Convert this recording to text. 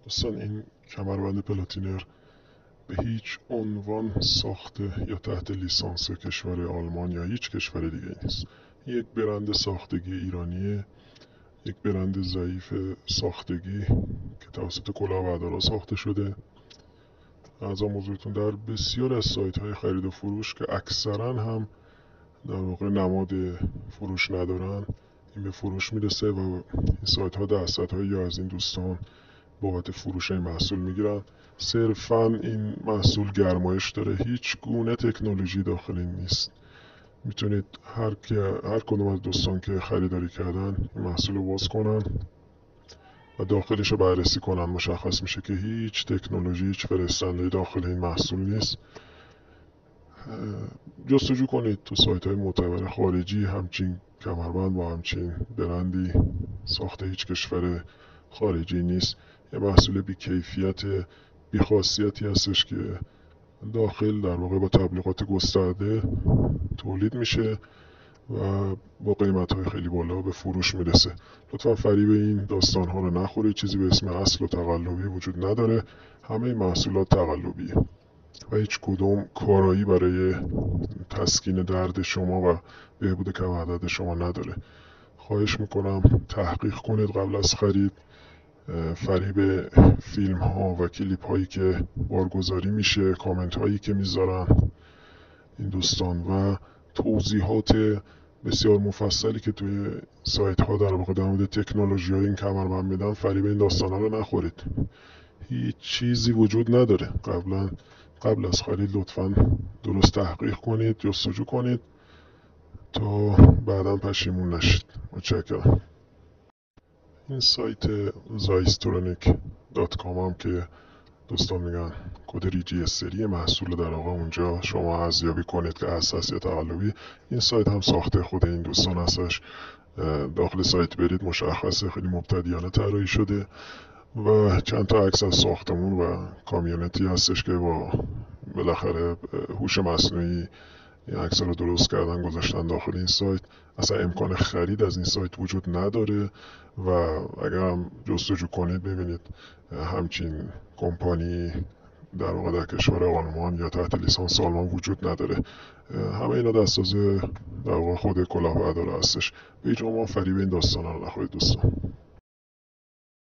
دوستان، این کمربند پلاتینر به هیچ عنوان ساخته یا تحت لیسانس کشور آلمان یا هیچ کشور دیگه نیست. یک برند ساختگی ایرانیه، یک برند ضعیف ساختگی که توسط کلاهبردارا ساخته شده. از حضورتون در بسیار از سایت های خرید و فروش که اکثرا هم در واقع نماد فروش ندارن، این به فروش میرسه و این سایت ها درصدهایی از این دوستان بابت فروش این محصول میگیرن. صرفا این محصول گرمایش داره، هیچ گونه تکنولوژی داخل این نیست. میتونید هر کدوم از دوستان که خریداری کردن این محصول رو باز کنن و داخلش رو بررسی کنن. مشخص میشه که هیچ تکنولوژی، هیچ فرستنده داخل این محصول نیست. جستجو کنید تو سایت های معتبر خارجی، همچین کمربند با همچین برندی ساخته هیچ کشور خارجی نیست. یه محصول بی‌کیفیت، بی‌خاصیتی هستش که داخل در واقع با تبلیغات گسترده تولید میشه و با قیمت‌های خیلی بالا به فروش میرسه. لطفا فریب این داستان‌ها رو نخورید. چیزی به اسم اصل و تقلبی وجود نداره. همه محصولات تقلبیه و هیچ کدوم کارایی برای تسکین درد شما و بهبود کمردرد شما نداره. خواهش میکنم تحقیق کنید قبل از خرید. فریب فیلم ها و کلیپ هایی که بارگذاری میشه، کامنت هایی که میذارن این دوستان و توضیحات بسیار مفصلی که توی سایت ها در واقع در مورد تکنولوژی های این کمربند میدن، فریب این داستان ها رو نخورید. هیچ چیزی وجود نداره. قبل از خرید لطفا درست تحقیق کنید، جستجو کنید تا بعدا پشیمون نشید. متشکرم. این سایت zaistronic.com هم که دوستان میگن کد ریجی سری محصول در واقع اونجا شما ارزیابی کنید که اساس یا تقلبی. این سایت هم ساخته خود این دوستان هستش. داخل سایت برید مشخصه، خیلی مبتدیانه طراحی شده و چند تا عکس از ساختمون و کامیونتی هستش که با بالاخره هوش مصنوعی این عکس رو درست کردن گذاشتن داخل این سایت. اصلا امکان خرید از این سایت وجود نداره و اگر هم جستجو کنید ببینید همچین کمپانی در واقع در کشور آلمان یا تحت لیسانس آلمان وجود نداره. همه اینا دستساز در واقع خود کلاهبردار هستش. به هیچ عنوان فریب این داستانا رو نخورید دوستان.